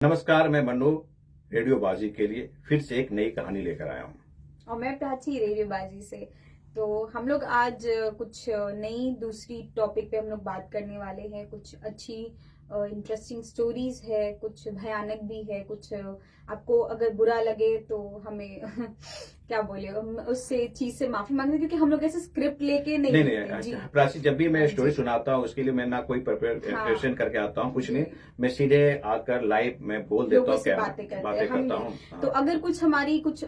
नमस्कार, मैं मन्नू रेडियोबाजी के लिए फिर से एक नई कहानी लेकर आया हूँ। और मैं प्राची रेडियोबाजी से। तो हम लोग आज कुछ नई दूसरी टॉपिक पे हम लोग बात करने वाले हैं। कुछ अच्छी इंटरेस्टिंग स्टोरीज है, कुछ भयानक भी है, कुछ आपको अगर बुरा लगे तो हमें क्या बोले, हम उससे चीज से माफी मांगते, क्योंकि हम लोग ऐसे स्क्रिप्ट लेके नहीं नहीं, जी। प्राची, जब भी मैं स्टोरी जी। सुनाता हूँ उसके लिए मैं ना कोई प्रिपरेशन हाँ करके आता हूँ, कुछ जी। नहीं। मैं सीधे आकर लाइव में बोल देता लोगों हूँ, से क्या बातें बातें हम करता भी। हूँ। तो हाँ, अगर कुछ हमारी कुछ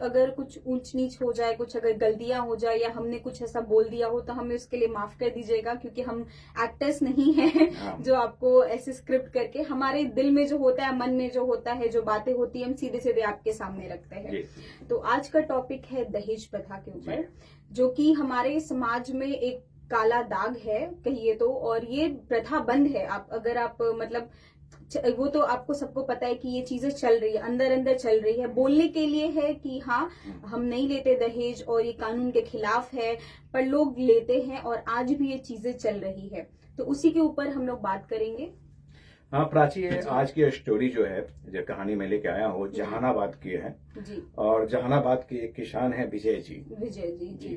ऊंच नीच हो जाए, कुछ अगर गलतियां हो जाए या हमने कुछ ऐसा बोल दिया हो तो हमें उसके लिए माफ कर दीजिएगा, क्योंकि हम एक्टर्स नहीं हैं हाँ, जो आपको ऐसे स्क्रिप्ट करके, हमारे दिल में जो होता है, मन में जो होता है, जो बातें होती है, हम सीधे सीधे आपके सामने रखते हैं। जी, तो आज का टॉपिक है दहेज प्रथा के जी, ऊपर, जो कि हमारे समाज में एक काला दाग है कहिए तो। और ये प्रथा बंद है। अगर आप मतलब वो तो आपको सबको पता है कि ये चीजें चल रही है, अंदर अंदर चल रही है। बोलने के लिए है कि हाँ हम नहीं लेते दहेज और ये कानून के खिलाफ है, पर लोग लेते हैं और आज भी ये चीजें चल रही है। तो उसी के ऊपर हम लोग बात करेंगे। हाँ प्राची, ये आज की स्टोरी जो है, जो कहानी मैं लेके आया हूँ, जहानाबाद की है। जी। और जहानाबाद के एक किसान है विजय जी। विजय जी। जी,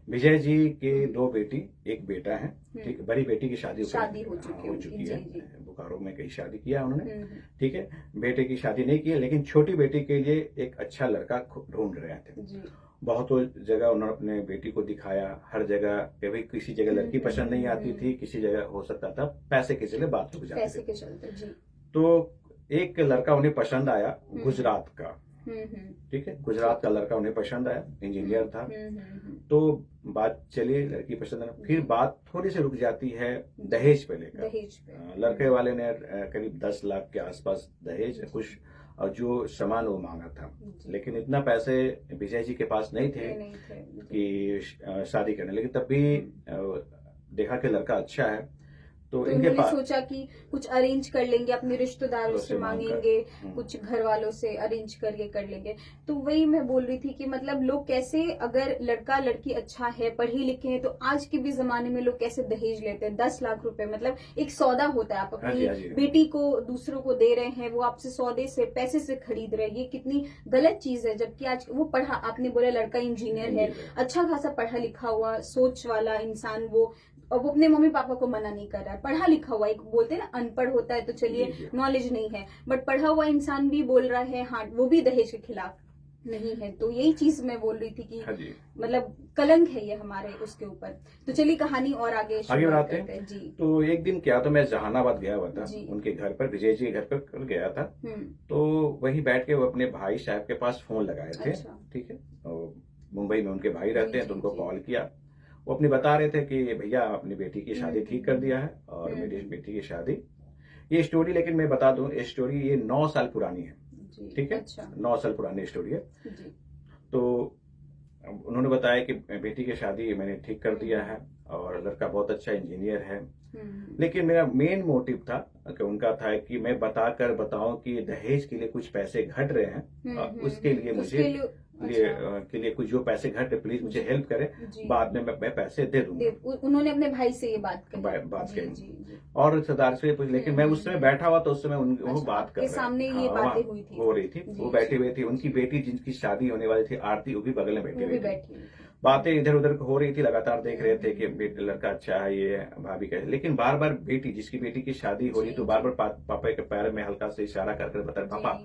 विजय जी के दो बेटी, एक बेटा है। ठीक, बड़ी बेटी की शादी हो चुकी है। जी। बोकारो में कहीं शादी किया उन्होंने। हम्म। ठीक है, बेटे की शादी नहीं की है, लेकिन छोटी बेटी के लिए एक अच्छा लड़का ढूंढ रहे थे। जी। बहुत जगह उन्होंने अपने बेटी को दिखाया, हर जगह। कभी किसी जगह लड़की पसंद नहीं आती थी, किसी जगह हो सकता था पैसे के चले बात रुक जाती पैसे थी। के चलते जी। तो एक लड़का उन्हें पसंद आया, गुजरात का। हम्म। ठीक है, गुजरात का लड़का उन्हें पसंद आया, इंजीनियर था। तो बात चली, लड़की पसंद है, फिर बात थोड़ी सी रुक जाती है दहेज पे लेकर। दहेज पे लड़के वाले ने करीब 10 लाख के आसपास दहेज कुछ और जो सामान वो मांगा था, लेकिन इतना पैसे विजय जी के पास नहीं थे कि शादी करने। लेकिन तब भी देखा कि लड़का अच्छा है, तो इनके उन्होंने पास सोचा कि कुछ अरेंज कर लेंगे, अपने रिश्तेदारों से मांगेंगे, कुछ घर वालों से अरेंज करके कर लेंगे। तो वही मैं बोल रही थी कि मतलब लोग कैसे, अगर लड़का लड़की अच्छा है, पढ़े लिखे हैं, तो आज के भी जमाने में लोग कैसे दहेज लेते हैं। 10 लाख रुपए मतलब एक सौदा होता है। आप अपनी बेटी को दूसरों को दे रहे हैं, वो आपसे सौदे से, पैसे से खरीद रहे हैं। ये कितनी गलत चीज है। जबकि आज वो पढ़ा, आपने बोला लड़का इंजीनियर है, अच्छा खासा पढ़ा लिखा हुआ सोच वाला इंसान, वो और वो अपने मम्मी पापा को मना नहीं कर रहा है, पढ़ा लिखा हुआ। एक बोलते हैं ना, अनपढ़ होता है तो चलिए नॉलेज नहीं है, बट पढ़ा हुआ इंसान भी बोल रहा है हाँ, वो भी दहेज के खिलाफ नहीं है। तो यही चीज मैं बोल रही थी कि मतलब कलंक है ये हमारे उसके ऊपर। तो चलिए कहानी और आगे बढ़ाते हैं जी। तो एक दिन क्या, तो मैं जहानाबाद गया हुआ था, उनके घर पर, विजय जी के घर पर गया था। तो वही बैठ के वो अपने भाई साहब के पास फोन लगाए थे। ठीक है, मुंबई में उनके भाई रहते हैं, तो उनको कॉल किया। वो अपनी बता रहे थे कि भैया अपनी बेटी की शादी ठीक कर दिया है और मेरी बेटी की शादी, ये स्टोरी, लेकिन मैं बता दूं, ये स्टोरी ये 9 साल पुरानी है। ठीक है, 9 साल पुरानी स्टोरी है। तो उन्होंने बताया कि बेटी की शादी मैंने ठीक कर दिया है और लड़का बहुत अच्छा इंजीनियर है। लेकिन मेरा मेन मोटिव था कि उनका था कि मैं बताऊं कि दहेज के लिए कुछ पैसे घट रहे हैं, उसके लिए मुझे के लिए कुछ जो पैसे घट, प्लीज मुझे हेल्प करें, बाद में मैं पैसे दे दूंगा। उन्होंने अपने भाई से ये बात कही और रिश्तेदार से पूछ। लेकिन मैं उस समय बैठा हुआ, तो उस समय वो बात कर रहे सामने ये बातें हुई थी, हो रही थी। वो बैठी हुई थी, उनकी बेटी जिनकी शादी होने वाली थी, आरती, वो भी बगल में बैठी हुई थी। बातें इधर उधर हो रही थी, लगातार देख रहे थे कि लड़का अच्छा है, ये भाभी का। लेकिन बार बार जिसकी बेटी की शादी हो रही, तो बार बार पापा के पैर में हल्का से इशारा कर बता, पापा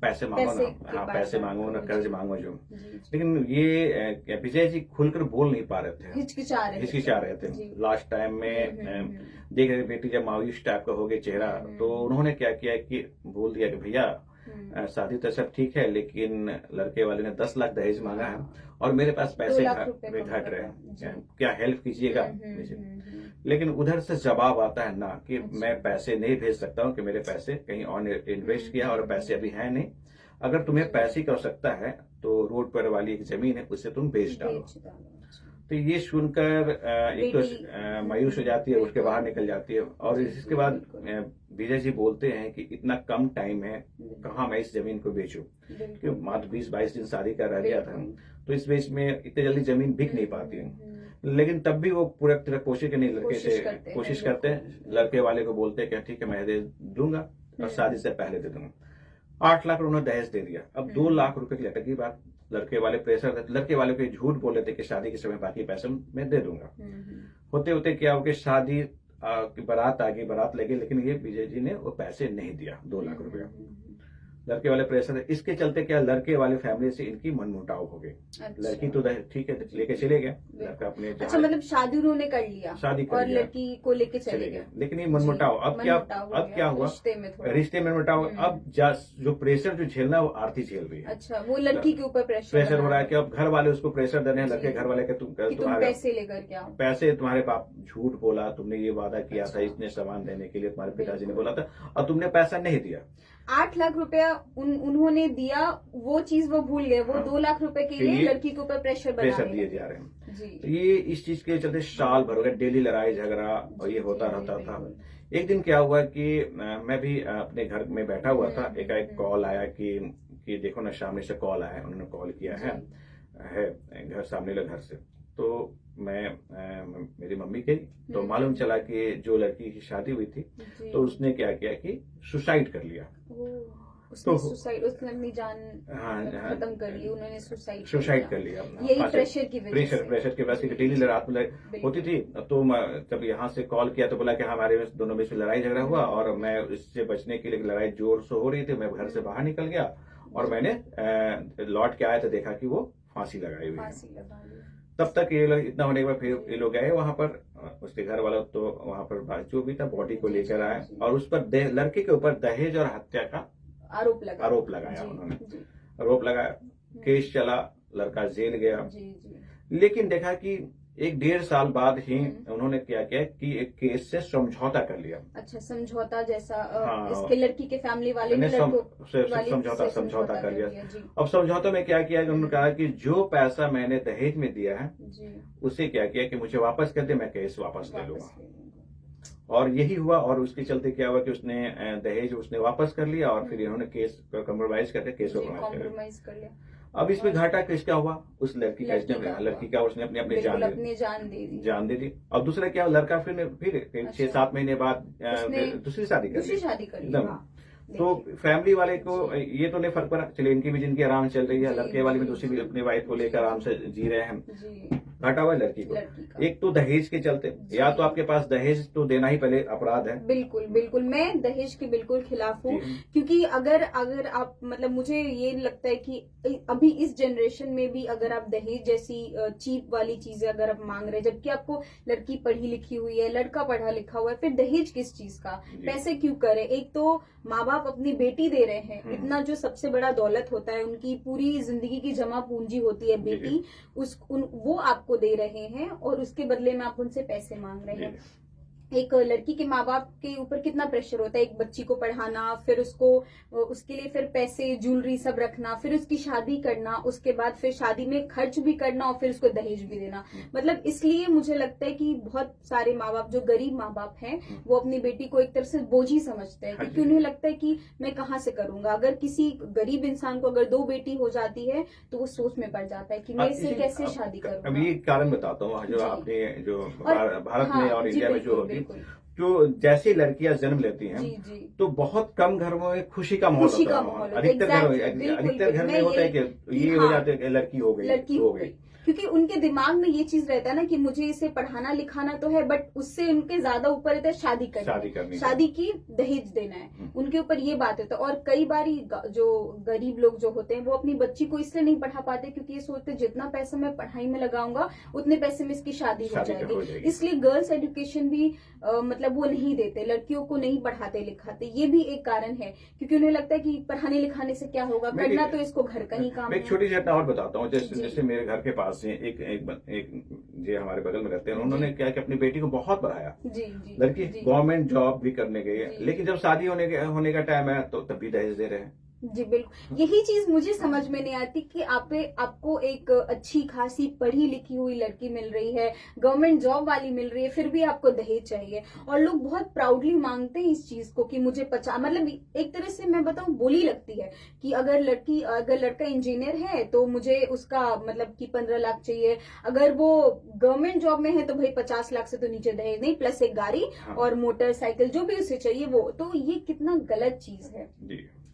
पैसे मांगो ना, हाँ पैसे मांगो ना, कर्ज मांगो जो। लेकिन ये विजय जी खुलकर बोल नहीं पा रहे थे, हिचकिचा रहे थे। लास्ट टाइम में देख रहे बेटी जब मायूस टाइप का हो गया चेहरा, तो उन्होंने क्या किया कि बोल दिया कि भैया शादी तो सब ठीक है, लेकिन लड़के वाले ने 10 लाख दहेज मांगा है और मेरे पास पैसे घट रहे हैं, क्या हेल्प कीजिएगा। लेकिन उधर से जवाब आता है ना कि मैं पैसे नहीं भेज सकता हूँ, कि मेरे पैसे कहीं और इन्वेस्ट किया और पैसे अभी है नहीं। अगर तुम्हें पैसे की आवश्यकता है तो रोड पर वाली एक जमीन है, उससे तुम बेच डालो। तो ये सुनकर एक तो मायूस हो जाती है, उसके बाहर निकल जाती है। और इसके बाद विजय जी बोलते हैं कि इतना कम टाइम है, कहाँ मैं इस जमीन को बेचूं, क्योंकि मात्र 20-22 दिन शादी का रह गया था, तो इस बीच में इतनी जल्दी जमीन बिक नहीं पाती है। लेकिन तब भी वो पूरा तरह कोशिश करने, लड़के से कोशिश करते हैं, लड़के वाले को बोलते हैं कि ठीक है मैं दे दूंगा और शादी से पहले दे दूंगा। 8 लाख उन्होंने दहेज दे दिया। अब 2 लाख रुपए की लटकी बात, लड़के वाले प्रेशर, लड़के वाले को झूठ बोले थे कि शादी के समय बाकी पैसे मैं दे दूंगा। होते होते क्या हो कि शादी की बारात आ गई, बारात लगी, लेकिन ये विजय जी ने वो पैसे नहीं दिया, 2 लाख रुपया। लड़के वाले प्रेशर, इसके चलते क्या लड़के वाले फैमिली से इनकी मनमुटाव हो गई। अच्छा। लड़की तो ठीक है लेके चले गए, लड़का अपने अच्छा, मतलब शादी उन्होंने कर लिया, शादी कर और लिया, लड़की को लेके चले गए, लेकिन ये मनमुटाव अब क्या हुआ, रिश्ते में मनमुटाव। अब जो प्रेशर जो झेलना वो आरती झेल रही है। अच्छा, वो लड़की के ऊपर प्रेशर हो रहा है कि अब घर वाले उसको प्रेशर दे रहे हैं, लड़के घर वाले के तुम पैसे लेकर क्या, पैसे तुम्हारे बाप झूठ बोला, तुमने ये वादा किया था इतने सामान देने के लिए, तुम्हारे पिताजी ने बोला था और तुमने पैसा नहीं दिया। 8 लाख रुपया उन्होंने दिया, वो चीज वो भूल गए, वो 2 लाख रुपए के लिए लड़की के ऊपर प्रेशर दिए जा रहे हैं जी। तो ये इस चीज के चलते साल भर हो गए, डेली लड़ाई झगड़ा और ये होता रहता था। एक दिन क्या हुआ कि मैं भी अपने घर में बैठा हुआ था, एक कॉल आया कि देखो ना, सामने से कॉल आया, उन्होंने कॉल किया है घर सामने वाले घर से। तो मैं मेरी मम्मी गई तो मालूम चला कि जो लड़की की शादी हुई थी तो उसने क्या किया कि सुसाइड कर लिया। उसने अपनी जान खत्म कर ली, उन्होंने सुसाइड कर लिया। यही प्रेशर की वजह से डेली रात में होती थी। तो जब यहाँ से कॉल किया तो बोला कि हमारे दोनों में से लड़ाई झगड़ा हुआ और मैं इससे बचने के लिए, लड़ाई जोर से हो रही थी, मैं घर से बाहर निकल गया और मैंने लौट के आया तो देखा कि वो फांसी लगाई हुई है। तब तक ये लोग इतना होने के बाद फिर ये लोग गए वहां पर, उसके घर वाला तो वहां पर जो भी था बॉडी को लेकर आया और उस पर लड़के के ऊपर दहेज और हत्या का आरोप लगाया उन्होंने, आरोप लगाया। केस चला, लड़का जेल गया। लेकिन देखा कि 1-1.5 साल बाद ही उन्होंने क्या किया कि एक केस से समझौता कर लिया। अच्छा, समझौता जैसा? इसके लड़की के फैमिली वाले ने समझौता कर लिया। अब समझौता में क्या किया, उन्होंने कहा कि जो पैसा मैंने दहेज में दिया है उसे क्या किया कि मुझे वापस कर दे, मैं केस वापस ले लूंगा। और यही हुआ और उसके चलते क्या हुआ कि उसने दहेज उसने वापस कर लिया और फिर इन्होंने केस को कम्प्रोमाइज करके केस को कम्प्रोमाइज कर लिया। अब इसमें घाटा किसका हुआ, उस लड़की का उसने अपनी जान दे दी। और दूसरा क्या, लड़का फिर 6-7 महीने बाद दूसरी शादी कर ली। तो फैमिली वाले को ये तो नहीं फर्क पड़ा, चलिए इनकी भी जिंदगी आराम चल रही है, लड़के वाले भी दूसरी भी अपनी वाइफ को लेकर आराम से जी रहे हैं। घाटा हुआ लड़की को, एक तो दहेज के चलते, या तो आपके पास दहेज तो देना ही पहले अपराध है। बिल्कुल मैं दहेज के बिल्कुल खिलाफ हूँ, क्योंकि अगर आप मतलब मुझे ये लगता है कि अभी इस जनरेशन में भी अगर आप दहेज जैसी चीप वाली चीजें अगर आप मांग रहे हैं, जबकि आपको लड़की पढ़ी लिखी हुई है, लड़का पढ़ा लिखा हुआ है, फिर दहेज किस चीज का, पैसे क्यों करे? एक तो माँ बाप अपनी बेटी दे रहे हैं, इतना जो सबसे बड़ा दौलत होता है, उनकी पूरी जिंदगी की जमा पूंजी होती है बेटी, वो आपको दे रहे हैं और उसके बदले में आप उनसे पैसे मांग रहे हैं। एक लड़की के माँ बाप के ऊपर कितना प्रेशर होता है, एक बच्ची को पढ़ाना, फिर उसके लिए फिर पैसे ज्वेलरी सब रखना, फिर उसकी शादी करना, उसके बाद फिर शादी में खर्च भी करना और फिर उसको दहेज भी देना। मतलब इसलिए मुझे लगता है कि बहुत सारे माँ बाप जो गरीब माँ बाप हैं वो अपनी बेटी को एक तरह से बोझ ही समझते हैं, क्योंकि उन्हें लगता है कि मैं कहाँ से करूंगा। अगर किसी गरीब इंसान को अगर 2 बेटी हो जाती है तो वो सोच में पड़ जाता है कि मैं इससे कैसे शादी करूंगा। अभी कारण बताता हूँ, जो आपने जो भारत में और इंडिया में जो होती, जो जैसी लड़कियां जन्म लेती हैं तो बहुत कम घरों में खुशी का माहौल होता है। अधिकतर घर में होता है कि ये हो जाते हैं लड़की हो गई, क्योंकि उनके दिमाग में ये चीज रहता है ना कि मुझे इसे पढ़ाना लिखाना तो है, बट उससे उनके ज्यादा ऊपर रहता है शादी की दहेज देना है, उनके ऊपर ये बात होता है। और कई बार जो गरीब लोग जो होते हैं वो अपनी बच्ची को इसलिए नहीं पढ़ा पाते क्योंकि ये सोचते जितना पैसा मैं पढ़ाई में लगाऊंगा उतने पैसे में इसकी शादी हो जाएगी। इसलिए गर्ल्स एजुकेशन भी मतलब वो नहीं देते, लड़कियों को नहीं पढ़ाते लिखाते। ये भी एक कारण है, क्योंकि उन्हें लगता है कि पढ़ाने लिखाने से क्या होगा, करना तो इसको घर का ही काम है। एक छोटी सी घटना और बताता हूँ, जैसे मेरे घर के पास से एक जो हमारे बगल में रहते हैं, उन्होंने क्या कि अपनी बेटी को बहुत पढ़ाया। लड़की गवर्नमेंट जॉब भी करने गई है, लेकिन जब शादी होने का टाइम है तो तब भी दहेज दे रहे हैं। जी बिल्कुल, यही चीज मुझे समझ में नहीं आती कि आपको एक अच्छी खासी पढ़ी लिखी हुई लड़की मिल रही है, गवर्नमेंट जॉब वाली मिल रही है, फिर भी आपको दहेज चाहिए। और लोग बहुत प्राउडली मांगते हैं इस चीज को कि मुझे मतलब एक तरह से मैं बताऊं बोली लगती है कि अगर लड़का इंजीनियर है तो मुझे उसका मतलब कि 15 लाख चाहिए, अगर वो गवर्नमेंट जॉब में है तो भाई 50 लाख से तो नीचे दहेज नहीं, प्लस एक गाड़ी और मोटरसाइकिल जो भी उसे चाहिए वो। तो ये कितना गलत चीज है।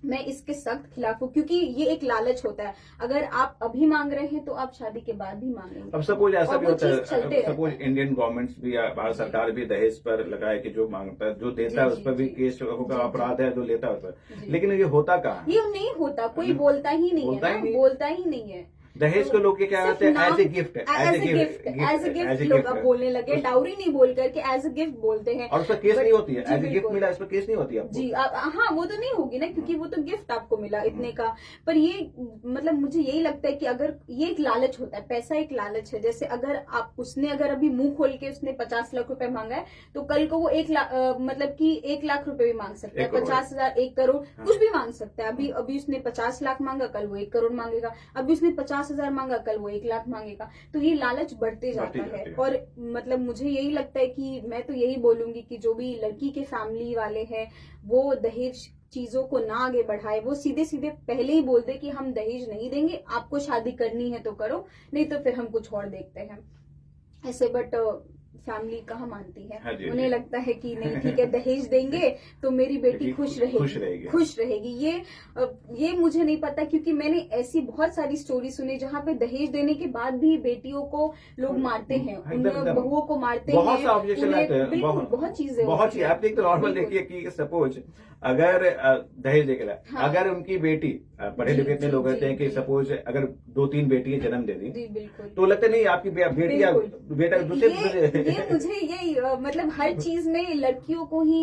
मैं इसके सख्त खिलाफ हूँ, क्योंकि ये एक लालच होता है। अगर आप अभी मांग रहे हैं तो आप शादी के बाद भी मांगेंगे। अब सपोज ऐसा और भी वो होता चीज चलते है, रहता सपोज है। इंडियन गवर्नमेंट्स भी या भारत सरकार भी दहेज पर लगाए कि जो मांगता है, जो देता है जी, उस पर भी जी, केस होगा, जी, अपराध है, जो लेता है उस पर। जी। लेकिन ये होता कहाँ है? ये नहीं होता, कोई बोलता ही नहीं बोलता है ही ना, नहीं। बोलता ही नहीं है। दहेज को लोग क्या सिर्फ कहते हैं? नाम- as a gift, as a gift लोग अब बोलने लगे, डाउरी नहीं बोल करके एज ए गिफ्ट बोलते हैं। और उस पर केस नहीं होती है। जी, एज ए गिफ्ट बिल्कुल। मिला, इस पर केस नहीं होती है आपको। जी हाँ, वो तो नहीं होगी ना, क्योंकि वो तो गिफ्ट आपको मिला इतने का। पर ये मतलब मुझे यही लगता है कि अगर ये एक लालच होता है, पैसा एक लालच है। जैसे अगर उसने अगर अभी मुंह खोल के उसने 50 लाख रुपए मांगा है, तो कल को वो 1 लाख रुपए भी मांग सकता है, 50,000, 1 करोड़, कुछ भी मांग सकता है। अभी उसने 50 लाख मांगा, कल वो 1 करोड़ मांगेगा। अभी उसने 50,000 मांगा, कल वो 1 लाख मांगेगा। तो ये लालच बढ़ते जाता है। और मतलब मुझे यही लगता है कि मैं तो यही बोलूंगी कि जो भी लड़की के फैमिली वाले हैं वो दहेज चीजों को ना आगे बढ़ाए। वो सीधे सीधे पहले ही बोल दे कि हम दहेज नहीं देंगे, आपको शादी करनी है तो करो, नहीं तो फिर हम कुछ और देखते हैं ऐसे। बट फैमिली कहाँ मानती है। हाँ जी, उन्हें लगता है कि नहीं ठीक है, दहेज देंगे तो मेरी बेटी खुश रहेगी। ये मुझे नहीं पता, क्योंकि मैंने ऐसी बहुत सारी स्टोरी सुनी जहाँ पे दहेज देने के बाद भी बेटियों को लोग मारते हैं, उन बहुओं को मारते हैं, बहुत सा ऑब्जेक्शन आते हैं, बहुत चीजें, बहुत चीज। आप एक तो नॉर्मल देखिए कि सपोज अगर दहेज देकर हाँ। अगर उनकी बेटी, पढ़े लिखे इतने लोग होते हैं कि सपोज अगर 2-3 बेटियां जन्म दे दी, बिल्कुल, तो लगता नहीं आपकी बेटा दूसरे ये मुझे यही मतलब हर चीज में लड़कियों को ही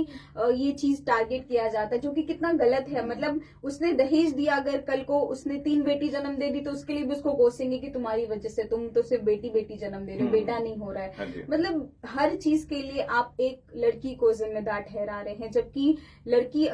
ये चीज टारगेट किया जाता है, जो कि कितना गलत है। मतलब उसने दहेज दिया, अगर कल को उसने 3 बेटी जन्म दे दी तो उसके लिए भी उसको कोसेंगे कि तुम्हारी वजह से तुम तो सिर्फ बेटी जन्म दे रहे हो, बेटा नहीं हो रहा है। हाँ, मतलब हर चीज के लिए आप एक लड़की को जिम्मेदार ठहरा रहे हैं, जबकि लड़की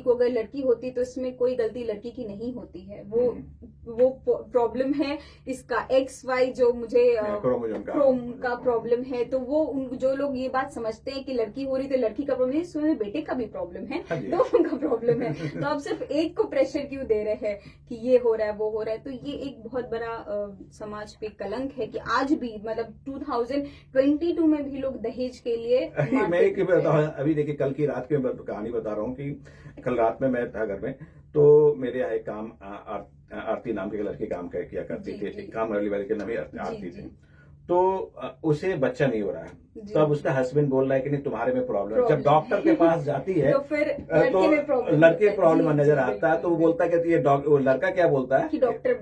को अगर लड़की होती तो इसमें कोई गलती लड़की की नहीं होती है। वो प्रॉब्लम है इसका XY जो मुझे क्रोम का प्रॉब्लम है। तो वो जो लोग ये बात समझते हैं कि लड़की हो रही तो लड़की का प्रॉब्लम है, इसमें बेटे का भी प्रॉब्लम है, दोनों का प्रॉब्लम है। तो आप सिर्फ एक को प्रेशर क्यों दे रहे हैं कि ये हो रहा है वो हो रहा है। तो ये एक बहुत बड़ा समाज पे कलंक है कि आज भी मतलब 2022 में भी लोग दहेज के लिए अभी देखिए कल की रात की मैं कहानी बता रहा हूँ कि कल रात में मैं था घर में, तो मेरे यहाँ एक काम आरती नाम की लड़की काम किया करती थी, काम वाली के नाम ही आरती थी। तो उसे बच्चा नहीं हो रहा है, तो अब उसका हस्बैंड बोल रहा है कि नहीं तुम्हारे में प्रॉब्लम है। जब डॉक्टर के पास जाती है तो फिर लड़के प्रॉब्लम नजर आता है, तो वो बोलता है कि ये वो लड़का क्या बोलता है कि डॉक्टर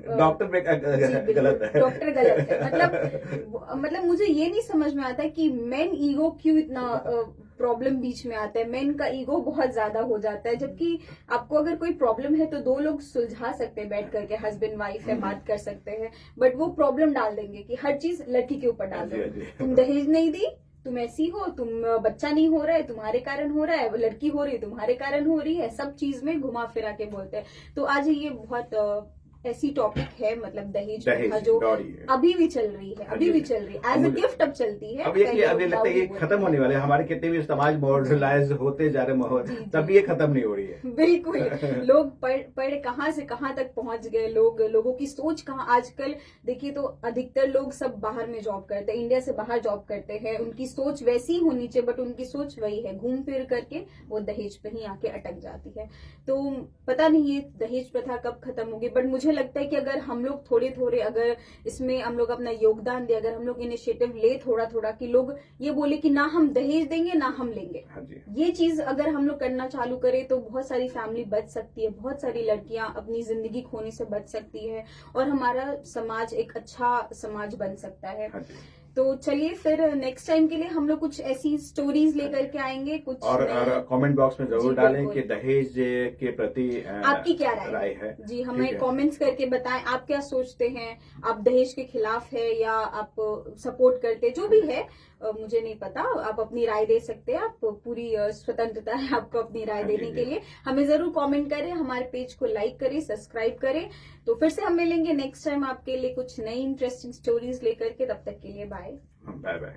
गलत है, डॉक्टर गलत है। मतलब मुझे ये नहीं समझ में आता है कि मेन ईगो क्यों इतना प्रॉब्लम बीच में आता है। मेन का ईगो बहुत ज्यादा हो जाता है, जबकि आपको अगर कोई प्रॉब्लम है तो 2 लोग सुलझा सकते हैं बैठ करके, हस्बैंड वाइफ है, बात कर सकते हैं। बट वो प्रॉब्लम डाल देंगे कि हर चीज लड़की के ऊपर डाल दो, तुम दहेज नहीं दी, तुम ऐसी हो, तुम बच्चा नहीं हो रहा है तुम्हारे कारण हो रहा है, लड़की हो रही है तुम्हारे कारण हो रही है, सब चीज में घुमा फिरा के बोलते हैं। तो आज ये बहुत ऐसी टॉपिक है, मतलब दहेज प्रथा जो अभी भी चल रही है, एज अ गिफ्ट अब चलती है। अब ये लगता है ये खत्म होने वाले, हमारे कितने भी समाज मॉडर्नाइज होते जा रहे माहौल, तब भी ये खत्म नहीं हो रही है। बिल्कुल लोग पढ़ कहाँ से कहाँ तक पहुंच गए, लोगों की सोच कहाँ। आजकल देखिए तो अधिकतर लोग सब बाहर में जॉब करते हैं, इंडिया से बाहर जॉब करते हैं, उनकी सोच वैसी होनी चाहिए, बट उनकी सोच वही है, घूम फिर करके वो दहेज पे ही आके अटक जाती है। तो पता नहीं ये दहेज प्रथा कब खत्म होगी। बट मुझे लगता है कि अगर हम लोग थोड़े अगर इसमें हम लोग अपना योगदान दे, अगर हम लोग इनिशिएटिव ले थोड़ा कि लोग ये बोले कि ना हम दहेज देंगे ना हम लेंगे, ये चीज अगर हम लोग करना चालू करें तो बहुत सारी फैमिली बच सकती है, बहुत सारी लड़कियां अपनी जिंदगी खोने से बच सकती है, और हमारा समाज एक अच्छा समाज बन सकता है। तो चलिए फिर नेक्स्ट टाइम के लिए हम लोग कुछ ऐसी स्टोरीज लेकर के आएंगे कुछ, और कमेंट बॉक्स में जरूर डालें कि दहेज के प्रति आपकी क्या राय है। जी हमें कमेंट्स करके बताएं आप क्या सोचते हैं, आप दहेज के खिलाफ है या आप सपोर्ट करते, जो भी है मुझे नहीं पता, आप अपनी राय दे सकते हैं, आप पूरी स्वतंत्रता है आपको अपनी राय देने के लिए। हमें जरूर कमेंट करें, हमारे पेज को लाइक करें, सब्सक्राइब करें। तो फिर से हम मिलेंगे नेक्स्ट टाइम आपके लिए कुछ नई इंटरेस्टिंग स्टोरीज लेकर के, तब तक के लिए बाय बाय।